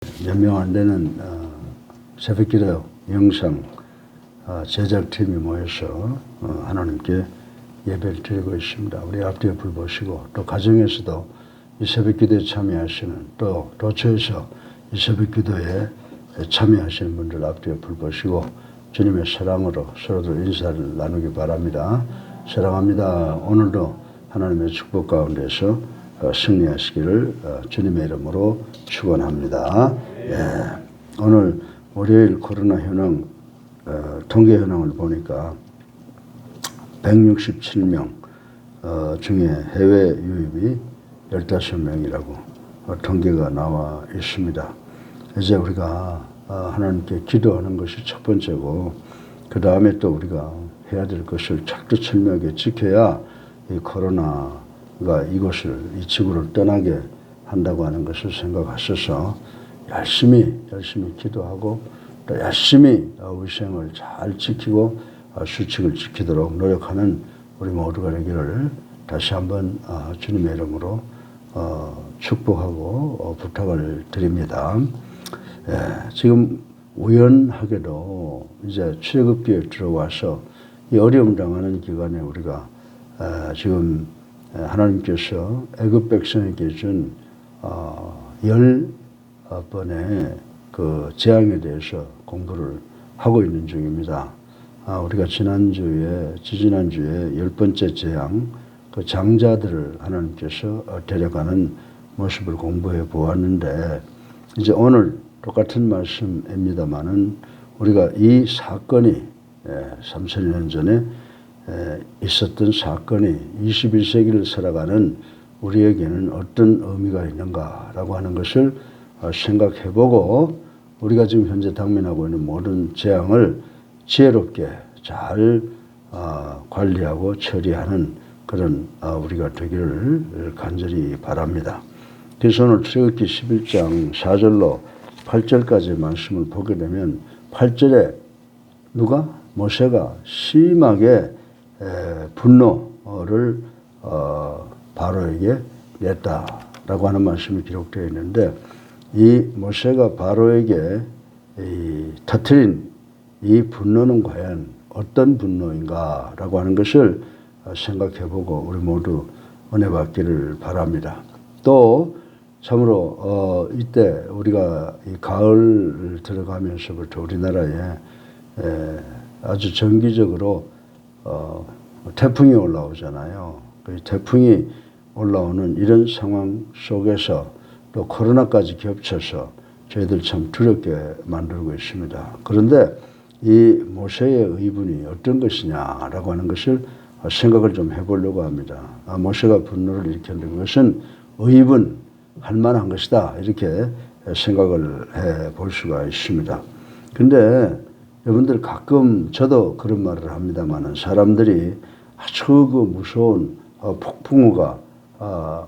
몇 명 안 되는 새벽기도 영상 제작팀이 모여서 하나님께 예배를 드리고 있습니다. 우리 앞뒤에 불 보시고 또 가정에서도 이 새벽기도에 참여하시는 또 도처에서 이 새벽기도에 참여하시는 분들 앞뒤에 불 보시고 주님의 사랑으로 서로들 인사를 나누기 바랍니다. 사랑합니다. 오늘도 하나님의 축복 가운데서 승리하시기를 주님의 이름으로 축원합니다. 오늘 월요일 코로나 현황 통계 현황을 보니까 167명 중에 해외 유입이 15명이라고 통계가 나와 있습니다. 이제 우리가 하나님께 기도하는 것이 첫 번째고 그 다음에 또 우리가 해야 될 것을 철두철미하게 지켜야 이 코로나가 이 지구를 떠나게 한다고 하는 것을 생각하셔서 열심히 기도하고 또 열심히 위생을 잘 지키고 수칙을 지키도록 노력하는 우리 모두가 되기를 다시 한번 주님의 이름으로 축복하고 부탁을 드립니다. 지금 우연하게도 이제 출애굽기에 들어와서 이 어려움 당하는 기간에 우리가 지금 하나님께서 애굽 백성에게 준 10번의 그 재앙에 대해서 공부를 하고 있는 중입니다. 우리가 지지난주에 10번째 재앙, 그 장자들을 하나님께서 데려가는 모습을 공부해 보았는데, 이제 오늘 똑같은 말씀입니다만은 우리가 이 사건이 3000년 전에 있었던 사건이 21세기를 살아가는 우리에게는 어떤 의미가 있는가라고 하는 것을 생각해보고 우리가 지금 현재 당면하고 있는 모든 재앙을 지혜롭게 잘 관리하고 처리하는 그런 우리가 되기를 간절히 바랍니다. 그래서 오늘 출애굽기 11장 4절로 8절까지 말씀을 보게 되면 8절에 누가? 모세가 심하게 분노를 바로에게 냈다라고 하는 말씀이 기록되어 있는데, 이 모세가 바로에게 터뜨린 이 분노는 과연 어떤 분노인가라고 하는 것을 생각해보고 우리 모두 은혜 받기를 바랍니다. 또 참으로 이때 우리가 이 가을 들어가면서부터 우리나라에 아주 정기적으로 태풍이 올라오잖아요. 그 태풍이 올라오는 이런 상황 속에서 또 코로나까지 겹쳐서 저희들 참 두렵게 만들고 있습니다. 그런데 이 모세의 의분이 어떤 것이냐라고 하는 것을 생각을 좀 해보려고 합니다. 모세가 분노를 일으켰는 것은 의분할 만한 것이다, 이렇게 생각을 해볼 수가 있습니다. 근데 여러분들 가끔 저도 그런 말을 합니다만은 사람들이 아주 그 무서운 폭풍우가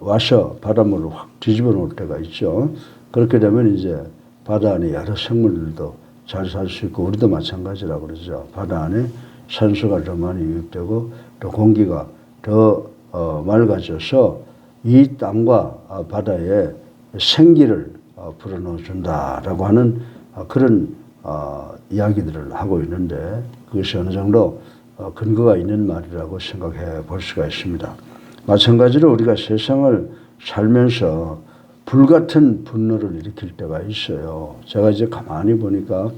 와서 바닷물을 확 뒤집어 놓을 때가 있죠. 그렇게 되면 이제 바다 안에 여러 생물들도 잘 살 수 있고 우리도 마찬가지라고 그러죠. 바다 안에 산소가 더 많이 유입되고 또 공기가 더 맑아져서 이 땅과 바다에 생기를 불어넣어 준다라고 하는 그런 이야기들을 하고 있는데, 그것이 어느 정도 근거가 있는 말이라고 생각해 볼 수가 있습니다. 마찬가지로 우리가 세상을 살면서 불같은 분노를 일으킬 때가 있어요. 제가 이제 가만히 보니까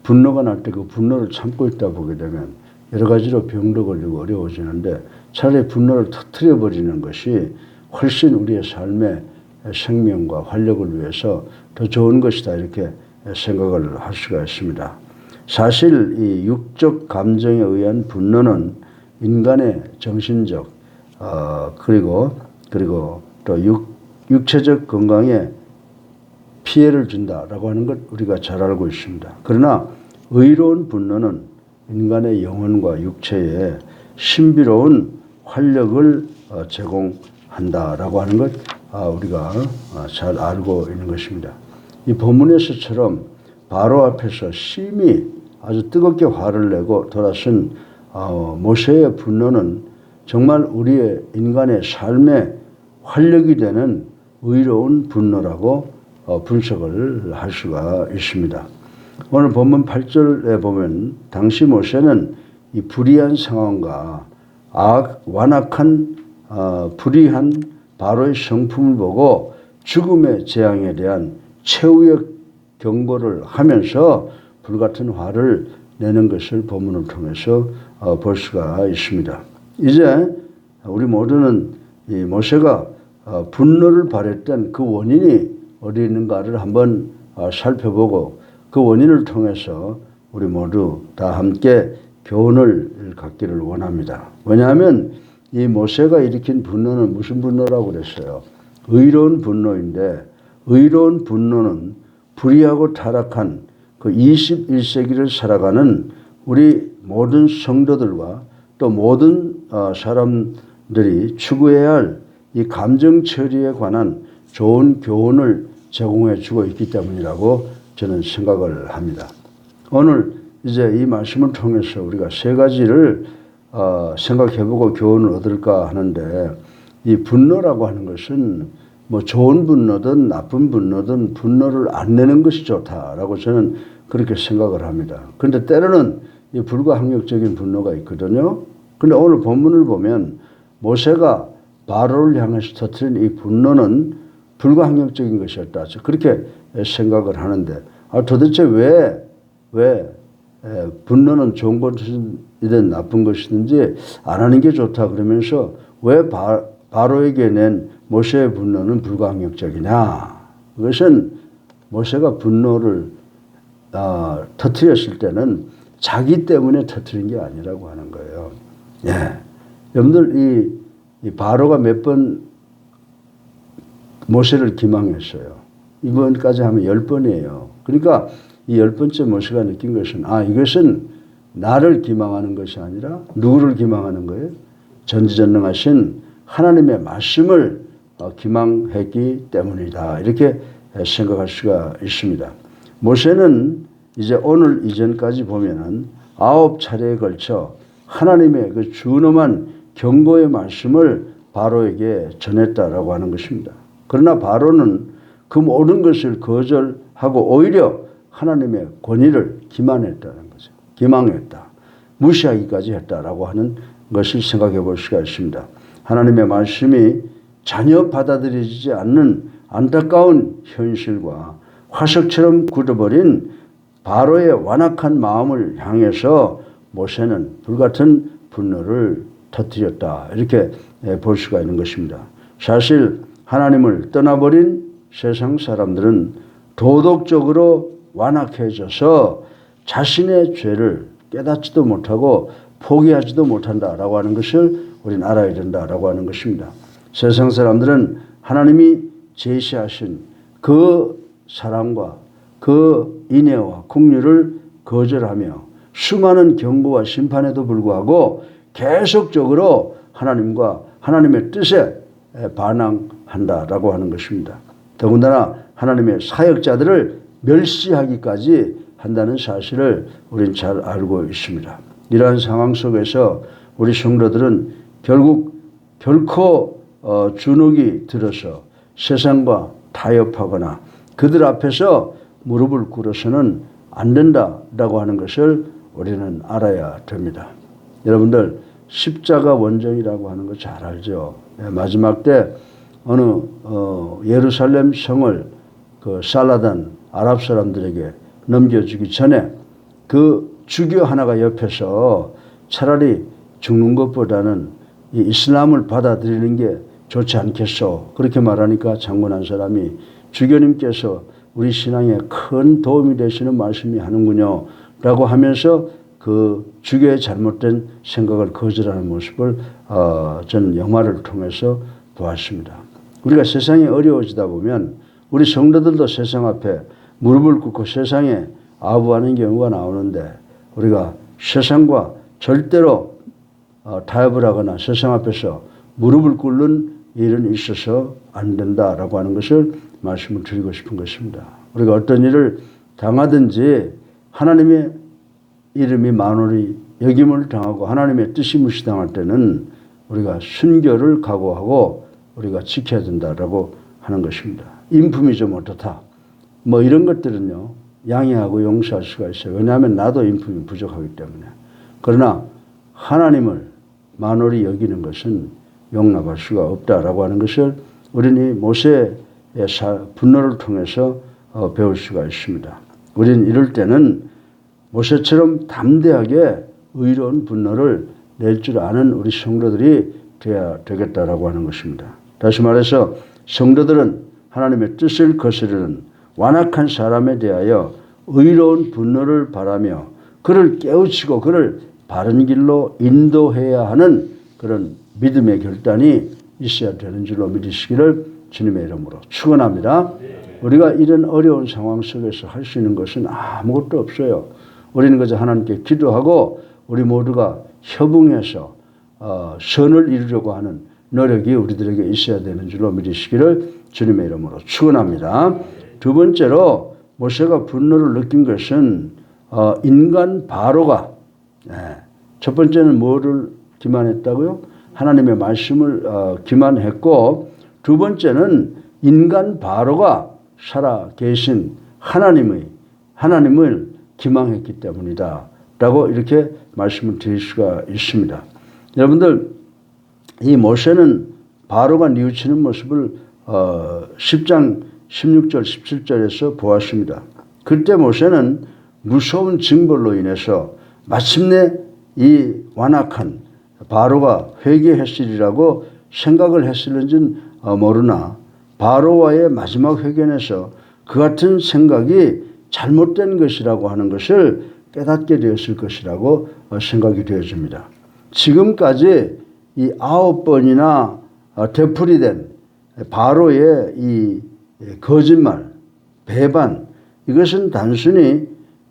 분노가 날 때 그 분노를 참고 있다 보게 되면 여러 가지로 병도 걸리고 어려워지는데, 차라리 분노를 터뜨려 버리는 것이 훨씬 우리의 삶의 생명과 활력을 위해서 더 좋은 것이다, 이렇게 생각을 할 수가 있습니다. 사실 이 육적 감정에 의한 분노는 인간의 정신적 그리고 또 육체적 건강에 피해를 준다라고 하는 것 우리가 잘 알고 있습니다. 그러나 의로운 분노는 인간의 영혼과 육체에 신비로운 활력을 제공한다라고 하는 것 우리가 잘 알고 있는 것입니다. 이 본문에서처럼 바로 앞에서 심히 아주 뜨겁게 화를 내고 돌아선 모세의 분노는 정말 우리의 인간의 삶의 활력이 되는 의로운 분노라고 분석을 할 수가 있습니다. 오늘 본문 8절에 보면 당시 모세는 이 불의한 상황과 완악한 불의한 바로의 성품을 보고 죽음의 재앙에 대한 최후의 경고를 하면서 불같은 화를 내는 것을 본문을 통해서 볼 수가 있습니다. 이제 우리 모두는 이 모세가 분노를 발했던 그 원인이 어디 있는가를 한번 살펴보고 그 원인을 통해서 우리 모두 다 함께 교훈을 갖기를 원합니다. 왜냐하면 이 모세가 일으킨 분노는 무슨 분노라고 그랬어요? 의로운 분노인데 의로운 분노는 불의하고 타락한 그 21세기를 살아가는 우리 모든 성도들과 또 모든 사람들이 추구해야 할 이 감정 처리에 관한 좋은 교훈을 제공해 주고 있기 때문이라고 저는 생각을 합니다. 오늘 이제 이 말씀을 통해서 우리가 세 가지를 생각해보고 교훈을 얻을까 하는데 이 분노라고 하는 것은 뭐 좋은 분노든 나쁜 분노든 분노를 안 내는 것이 좋다라고 저는 그렇게 생각을 합니다. 그런데 때로는 이 불가항력적인 분노가 있거든요. 그런데 오늘 본문을 보면 모세가 바로를 향해서 터뜨린 이 분노는 불가항력적인 것이었다. 그렇게 생각을 하는데 도대체 왜 분노는 좋은 것이든 나쁜 것이든지 안 하는 게 좋다 그러면서 왜 바로에게 낸 모세의 분노는 불가항력적이냐. 그것은 모세가 분노를 터뜨렸을 때는 자기 때문에 터뜨린 게 아니라고 하는 거예요. 예. 여러분들 이 바로가 몇 번 모세를 기망했어요. 이번까지 하면 10번이에요. 그러니까 이 10번째 모세가 느낀 것은 이것은 나를 기망하는 것이 아니라 누구를 기망하는 거예요? 전지전능하신 하나님의 말씀을 기망했기 때문이다. 이렇게 생각할 수가 있습니다. 모세는 이제 오늘 이전까지 보면은 9차례에 걸쳐 하나님의 그 준엄한 경고의 말씀을 바로에게 전했다라고 하는 것입니다. 그러나 바로는 그 모든 것을 거절하고 오히려 하나님의 권위를 기만했다는 거죠. 기망했다. 무시하기까지 했다라고 하는 것을 생각해 볼 수가 있습니다. 하나님의 말씀이 전혀 받아들여지지 않는 안타까운 현실과 화석처럼 굳어버린 바로의 완악한 마음을 향해서 모세는 불같은 분노를 터뜨렸다. 이렇게 볼 수가 있는 것입니다. 사실 하나님을 떠나버린 세상 사람들은 도덕적으로 완악해져서 자신의 죄를 깨닫지도 못하고 포기하지도 못한다라고 하는 것을 우리는 알아야 된다라고 하는 것입니다. 세상 사람들은 하나님이 제시하신 그 사랑과 그 인애와 긍휼을 거절하며 수많은 경고와 심판에도 불구하고 계속적으로 하나님과 하나님의 뜻에 반항한다라고 하는 것입니다. 더군다나 하나님의 사역자들을 멸시하기까지 한다는 사실을 우리는 잘 알고 있습니다. 이러한 상황 속에서 우리 성도들은 결코 주눅이 들어서 세상과 타협하거나 그들 앞에서 무릎을 꿇어서는 안 된다라고 하는 것을 우리는 알아야 됩니다. 여러분들 십자가 원정이라고 하는 거 잘 알죠. 마지막 때 어느 예루살렘 성을 그 살라단 아랍 사람들에게 넘겨주기 전에 그 주교 하나가 옆에서 차라리 죽는 것보다는 이 이슬람을 받아들이는 게 좋지 않겠소. 그렇게 말하니까 장군 한 사람이 주교님께서 우리 신앙에 큰 도움이 되시는 말씀이 하는군요. 라고 하면서 그 주교의 잘못된 생각을 거절하는 모습을 저는 영화를 통해서 보았습니다. 우리가 세상이 어려워지다 보면 우리 성도들도 세상 앞에 무릎을 꿇고 세상에 아부하는 경우가 나오는데 우리가 세상과 절대로 타협을 하거나 세상 앞에서 무릎을 꿇는 일은 있어서 안 된다라고 하는 것을 말씀을 드리고 싶은 것입니다. 우리가 어떤 일을 당하든지 하나님의 이름이 만원이 여김을 당하고 하나님의 뜻이 무시당할 때는 우리가 순교를 각오하고 우리가 지켜야 된다라고 하는 것입니다. 인품이 좀 어떻다. 뭐 이런 것들은요 양해하고 용서할 수가 있어요. 왜냐하면 나도 인품이 부족하기 때문에. 그러나 하나님을 만홀히 여기는 것은 용납할 수가 없다라고 하는 것을 우리는 이 모세의 분노를 통해서 배울 수가 있습니다. 우리는 이럴 때는 모세처럼 담대하게 의로운 분노를 낼 줄 아는 우리 성도들이 되어야 되겠다라고 하는 것입니다. 다시 말해서 성도들은 하나님의 뜻을 거스르는 완악한 사람에 대하여 의로운 분노를 바라며 그를 깨우치고 그를 바른 길로 인도해야 하는 그런 믿음의 결단이 있어야 되는 줄로 믿으시기를 주님의 이름으로 축원합니다. 우리가 이런 어려운 상황 속에서 할 수 있는 것은 아무것도 없어요. 우리는 그저 하나님께 기도하고 우리 모두가 협응해서 선을 이루려고 하는 노력이 우리들에게 있어야 되는 줄로 믿으시기를 주님의 이름으로 축원합니다. 두 번째로 모세가 분노를 느낀 것은 인간 바로가 첫 번째는 뭐를 기만했다고요? 하나님의 말씀을 기만했고 두 번째는 인간 바로가 살아 계신 하나님을 기망했기 때문이다 라고 이렇게 말씀을 드릴 수가 있습니다. 여러분들 이 모세는 바로가 뉘우치는 모습을 10장 16절 17절에서 보았습니다. 그때 모세는 무서운 징벌로 인해서 마침내 이 완악한 바로가 회개했으리라고 생각을 했을는지는 모르나 바로와의 마지막 회견에서 그 같은 생각이 잘못된 것이라고 하는 것을 깨닫게 되었을 것이라고 생각이 되어집니다. 지금까지 이 9번이나 되풀이된 바로의 이 거짓말, 배반 이것은 단순히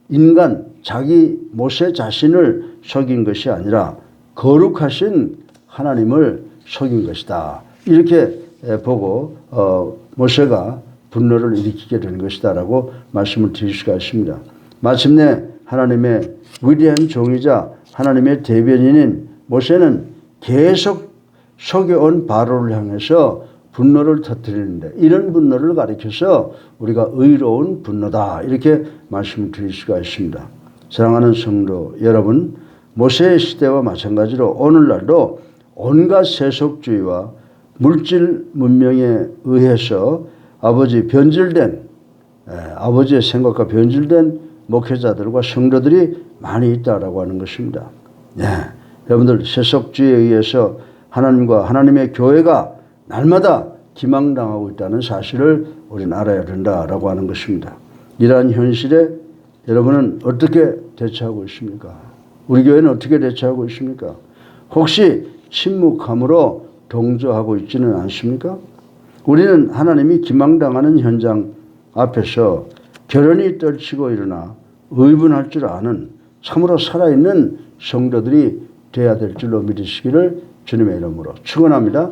인간 자기 모세 자신을 속인 것이 아니라 거룩하신 하나님을 속인 것이다. 이렇게 보고 모세가 분노를 일으키게 된 것이다라고 말씀을 드릴 수가 있습니다. 마침내 하나님의 위대한 종이자 하나님의 대변인인 모세는 계속 속여온 바로를 향해서 분노를 터뜨리는데 이런 분노를 가리켜서 우리가 의로운 분노다 이렇게 말씀을 드릴 수가 있습니다. 사랑하는 성도 여러분, 모세의 시대와 마찬가지로 오늘날도 온갖 세속주의와 물질 문명에 의해서 아버지의 생각과 변질된 목회자들과 성도들이 많이 있다라고 하는 것입니다. 여러분들 세속주의에 의해서 하나님과 하나님의 교회가 날마다 기망당하고 있다는 사실을 우리는 알아야 된다라고 하는 것입니다. 이러한 현실에 여러분은 어떻게 대처하고 있습니까? 우리 교회는 어떻게 대처하고 있습니까? 혹시 침묵함으로 동조하고 있지는 않습니까? 우리는 하나님이 기망당하는 현장 앞에서 결연히 떨치고 일어나 의분할 줄 아는 참으로 살아있는 성도들이 되어야 될 줄로 믿으시기를 주님의 이름으로 축원합니다.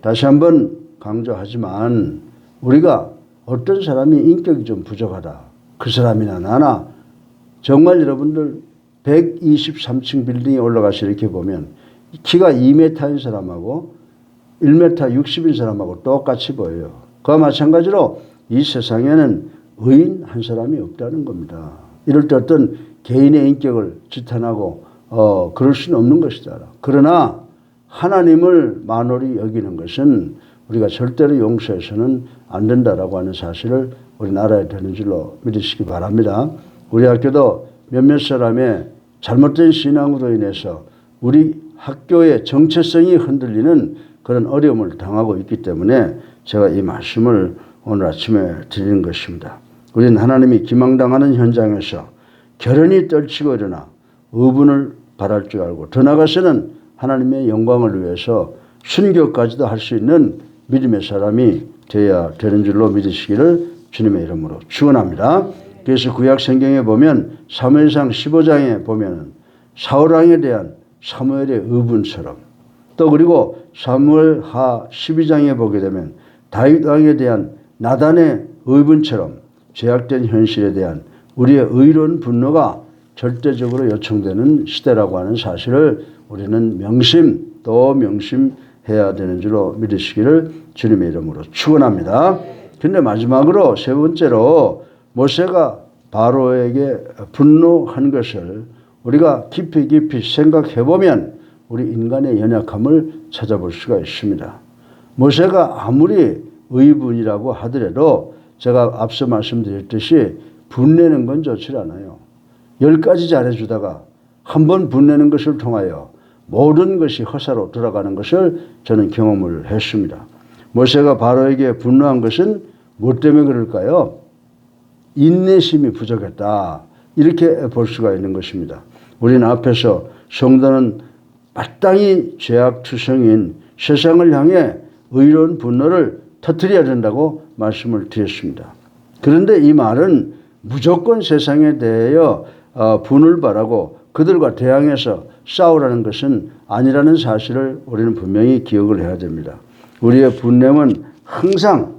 다시 한번 강조하지만 우리가 어떤 사람이 인격이 좀 부족하다. 그 사람이나 나나 정말 여러분들 123층 빌딩에 올라가서 이렇게 보면 키가 2m인 사람하고 1m 60인 사람하고 똑같이 보여요. 그와 마찬가지로 이 세상에는 의인 한 사람이 없다는 겁니다. 이럴 때 어떤 개인의 인격을 지탄하고 그럴 수는 없는 것이다. 그러나 하나님을 만홀히 여기는 것은 우리가 절대로 용서해서는 안 된다라고 하는 사실을 우리는 알아야 되는 줄로 믿으시기 바랍니다. 우리 학교도 몇몇 사람의 잘못된 신앙으로 인해서 우리 학교의 정체성이 흔들리는 그런 어려움을 당하고 있기 때문에 제가 이 말씀을 오늘 아침에 드리는 것입니다. 우리는 하나님이 기망당하는 현장에서 결연히 떨치고 일어나 의분을 바랄 줄 알고 더 나아가서는 하나님의 영광을 위해서 순교까지도 할 수 있는 믿음의 사람이 되어야 되는 줄로 믿으시기를 주님의 이름으로 축원합니다. 그래서 구약 성경에 보면 사무엘상 15장에 보면 사울왕에 대한 사무엘의 의분처럼 또 그리고 사무엘하 12장에 보게 되면 다윗왕에 대한 나단의 의분처럼 죄악된 현실에 대한 우리의 의로운 분노가 절대적으로 요청되는 시대라고 하는 사실을 우리는 명심해야 되는 줄로 믿으시기를 주님의 이름으로 축원합니다. 그런데 마지막으로 세 번째로 모세가 바로에게 분노한 것을 우리가 깊이 생각해 보면 우리 인간의 연약함을 찾아볼 수가 있습니다. 모세가 아무리 의분이라고 하더라도 제가 앞서 말씀드렸듯이 분내는 건 좋지 않아요. 10가지 잘해주다가 한 번 분내는 것을 통하여 모든 것이 허사로 돌아가는 것을 저는 경험을 했습니다. 모세가 바로에게 분노한 것은 무엇 때문에 그럴까요? 인내심이 부족했다. 이렇게 볼 수가 있는 것입니다. 우리는 앞에서 성도는 마땅히 죄악투성인 세상을 향해 의로운 분노를 터뜨려야 된다고 말씀을 드렸습니다. 그런데 이 말은 무조건 세상에 대하여 분을 바라고 그들과 대항해서 싸우라는 것은 아니라는 사실을 우리는 분명히 기억을 해야 됩니다. 우리의 분냄은 항상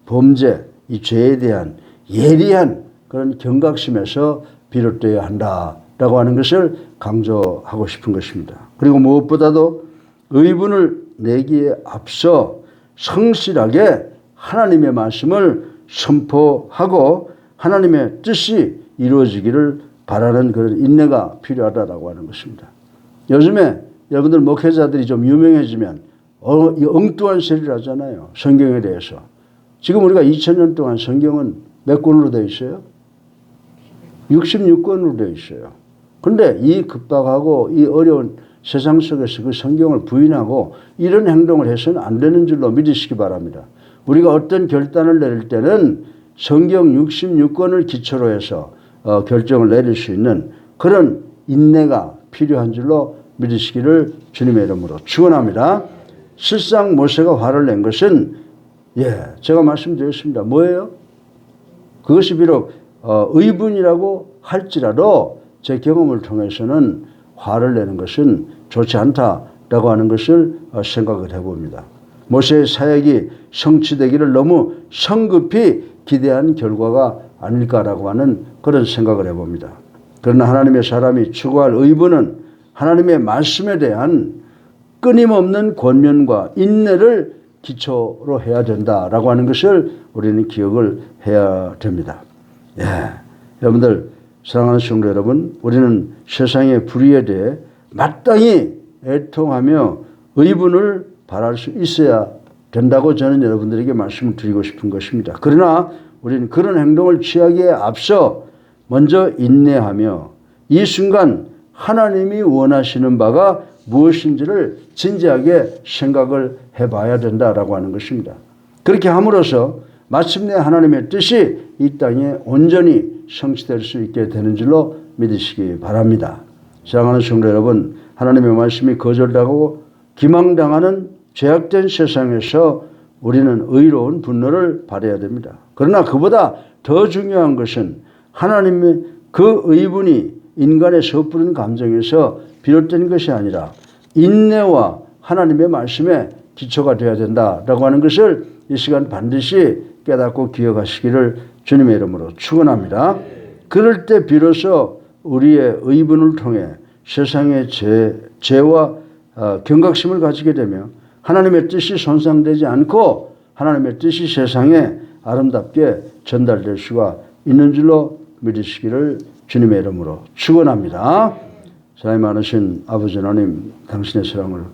범죄, 이 죄에 대한 예리한 그런 경각심에서 비롯되어야 한다라고 하는 것을 강조하고 싶은 것입니다. 그리고 무엇보다도 의분을 내기에 앞서 성실하게 하나님의 말씀을 선포하고 하나님의 뜻이 이루어지기를 바라는 그런 인내가 필요하다라고 하는 것입니다. 요즘에 여러분들 목회자들이 좀 유명해지면 엉뚱한 소리를 하잖아요. 성경에 대해서. 지금 우리가 2000년 동안 성경은 몇 권으로 되어 있어요? 66권으로 되어 있어요. 그런데 이 급박하고 이 어려운 세상 속에서 그 성경을 부인하고 이런 행동을 해서는 안 되는 줄로 믿으시기 바랍니다. 우리가 어떤 결단을 내릴 때는 성경 66권을 기초로 해서 결정을 내릴 수 있는 그런 인내가 필요한 줄로 믿으시기를 주님의 이름으로 축원합니다. 실상 모세가 화를 낸 것은 제가 말씀드렸습니다. 뭐예요? 그것이 비록 의분이라고 할지라도 제 경험을 통해서는 화를 내는 것은 좋지 않다라고 하는 것을 생각을 해봅니다. 모세의 사역이 성취되기를 너무 성급히 기대한 결과가 아닐까라고 하는 그런 생각을 해봅니다. 그러나 하나님의 사람이 추구할 의분은 하나님의 말씀에 대한 끊임없는 권면과 인내를 기초로 해야 된다라고 하는 것을 우리는 기억을 해야 됩니다. 여러분들 사랑하는 성도 여러분, 우리는 세상의 불의에 대해 마땅히 애통하며 의분을 바랄 수 있어야 된다고 저는 여러분들에게 말씀을 드리고 싶은 것입니다. 그러나 우리는 그런 행동을 취하기에 앞서 먼저 인내하며 이 순간 하나님이 원하시는 바가 무엇인지를 진지하게 생각을 해봐야 된다라고 하는 것입니다. 그렇게 함으로써 마침내 하나님의 뜻이 이 땅에 온전히 성취될 수 있게 되는 줄로 믿으시기 바랍니다. 사랑하는 성도 여러분, 하나님의 말씀이 거절당하고 기망당하는 죄악된 세상에서 우리는 의로운 분노를 발해야 됩니다. 그러나 그보다 더 중요한 것은 하나님의 그 의분이 인간의 섣부른 감정에서 비롯된 것이 아니라 인내와 하나님의 말씀에 기초가 되어야 된다라고 하는 것을 이 시간 반드시 깨닫고 기억하시기를 주님의 이름으로 축원합니다. 그럴 때 비로소 우리의 의분을 통해 세상의 죄와 경각심을 가지게 되며 하나님의 뜻이 손상되지 않고 하나님의 뜻이 세상에 아름답게 전달될 수가 있는 줄로 믿으시기를 주님의 이름으로 축원합니다. 사랑이 많으신 아버지 하나님, 당신의 사랑을